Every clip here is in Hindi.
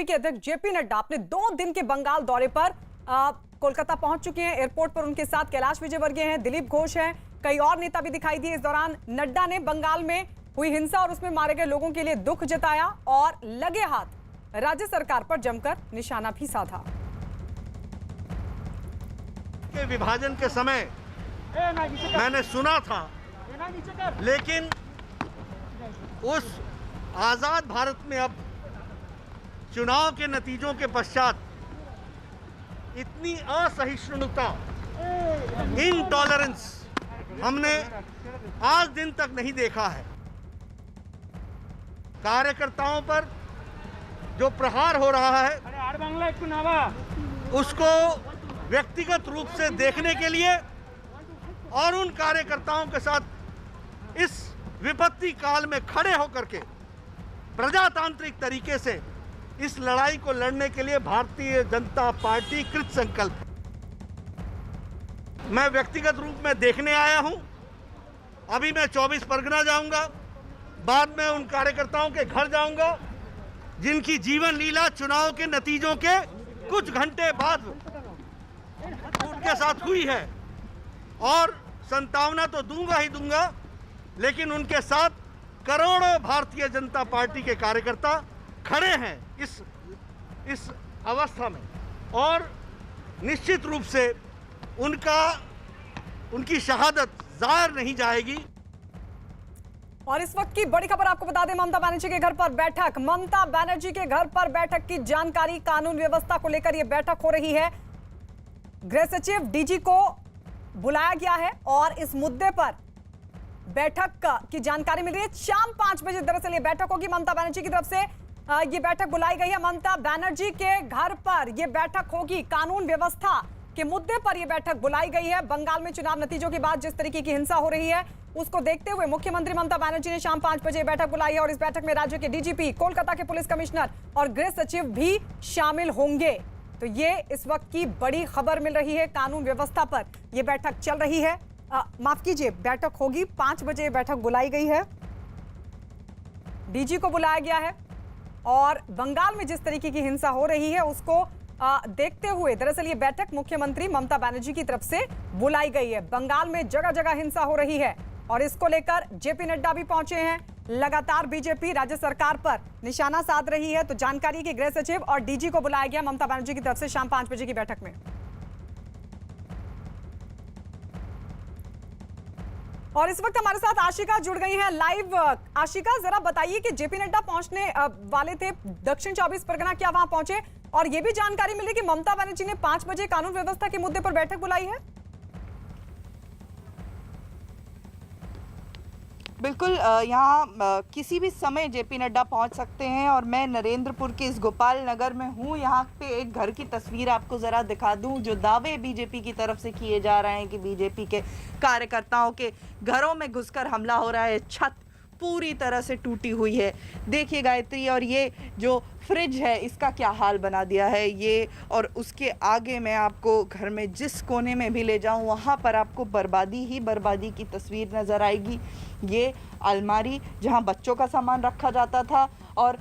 के अध्यक्ष जेपी नड्डा अपने 2 दिन के बंगाल दौरे पर कोलकाता पहुंच चुके हैं। एयरपोर्ट पर उनके साथ कैलाश विजयवर्गीय हैं, दिलीप घोष हैं, कई और नेता भी दिखाई दिए। इस दौरान नड्डा ने बंगाल में हुई हिंसा और उसमें मारे गए लोगों के लिए दुख जताया और लगे हाथ राज्य सरकार पर जमकर निशाना भी साधा। के विभाजन के समय मैंने सुना था, लेकिन उस आजाद भारत में अब चुनाव के नतीजों के पश्चात इतनी असहिष्णुता, इनटॉलरेंस हमने आज दिन तक नहीं देखा है। कार्यकर्ताओं पर जो प्रहार हो रहा है उसको व्यक्तिगत रूप से देखने के लिए और उन कार्यकर्ताओं के साथ इस विपत्ति काल में खड़े होकर के प्रजातांत्रिक तरीके से इस लड़ाई को लड़ने के लिए भारतीय जनता पार्टी कृत संकल्प। मैं व्यक्तिगत रूप में देखने आया हूं। अभी मैं 24 परगना जाऊंगा, बाद में उन कार्यकर्ताओं के घर जाऊंगा जिनकी जीवन लीला चुनाव के नतीजों के कुछ घंटे बाद उनके साथ हुई है, और संतावना तो दूंगा ही दूंगा, लेकिन उनके साथ करोड़ों भारतीय जनता पार्टी के कार्यकर्ता खड़े हैं इस अवस्था में, और निश्चित रूप से उनकी शहादत जाहिर नहीं जाएगी। और इस वक्त की बड़ी खबर आपको बता दें, ममता बनर्जी के घर पर बैठक। ममता बनर्जी के घर पर बैठक की जानकारी, कानून व्यवस्था को लेकर यह बैठक हो रही है। गृह सचिव डीजी को बुलाया गया है और इस मुद्दे पर बैठक की जानकारी मिल रही है। शाम 5 बजे दरअसल ये बैठक होगी। ममता बनर्जी की तरफ से ये बैठक बुलाई गई है। ममता बनर्जी के घर पर यह बैठक होगी। कानून व्यवस्था के मुद्दे पर यह बैठक बुलाई गई है। बंगाल में चुनाव नतीजों के बाद जिस तरीके की हिंसा हो रही है उसको देखते हुए मुख्यमंत्री ममता बनर्जी ने शाम 5 बजे बैठक बुलाई है और इस बैठक में राज्य के डीजीपी, कोलकाता के पुलिस कमिश्नर और गृह सचिव भी शामिल होंगे। तो ये इस वक्त की बड़ी खबर मिल रही है। कानून व्यवस्था पर यह बैठक चल रही है। माफ कीजिए, बैठक होगी 5 बजे। बैठक बुलाई गई है, डीजी को बुलाया गया है और बंगाल में जिस तरीके की हिंसा हो रही है उसको देखते हुए दरअसल ये बैठक मुख्यमंत्री ममता बनर्जी की तरफ से बुलाई गई है। बंगाल में जगह जगह हिंसा हो रही है और इसको लेकर जेपी नड्डा भी पहुंचे हैं। लगातार बीजेपी राज्य सरकार पर निशाना साध रही है। तो जानकारी की गृह सचिव और डीजी को बुलाया गया ममता बनर्जी की तरफ से शाम 5 बजे की बैठक में। और इस वक्त हमारे साथ आशिका जुड़ गई हैं लाइव। आशिका, जरा बताइए कि जेपी नड्डा पहुंचने वाले थे दक्षिण 24 परगना, क्या वहां पहुंचे? और यह भी जानकारी मिली कि ममता बनर्जी ने 5 बजे कानून व्यवस्था के मुद्दे पर बैठक बुलाई है। बिल्कुल, यहाँ किसी भी समय जेपी नड्डा पहुँच सकते हैं और मैं नरेंद्रपुर के इस गोपाल नगर में हूँ। यहाँ पे एक घर की तस्वीर आपको ज़रा दिखा दूँ। जो दावे बीजेपी की तरफ से किए जा रहे हैं कि बीजेपी के कार्यकर्ताओं के घरों में घुसकर हमला हो रहा है, छत पूरी तरह से टूटी हुई है। देखिए गायत्री, और ये जो फ्रिज है इसका क्या हाल बना दिया है ये, और उसके आगे मैं आपको घर में जिस कोने में भी ले जाऊं वहाँ पर आपको बर्बादी ही बर्बादी की तस्वीर नज़र आएगी। ये अलमारी जहाँ बच्चों का सामान रखा जाता था और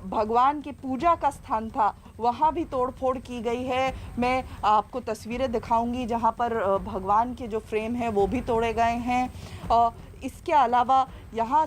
भगवान की पूजा का स्थान था, वहाँ भी तोड़फोड़ की गई है। मैं आपको तस्वीरें दिखाऊंगी जहाँ पर भगवान के जो फ्रेम है वो भी तोड़े गए हैं। और इसके अलावा यहाँ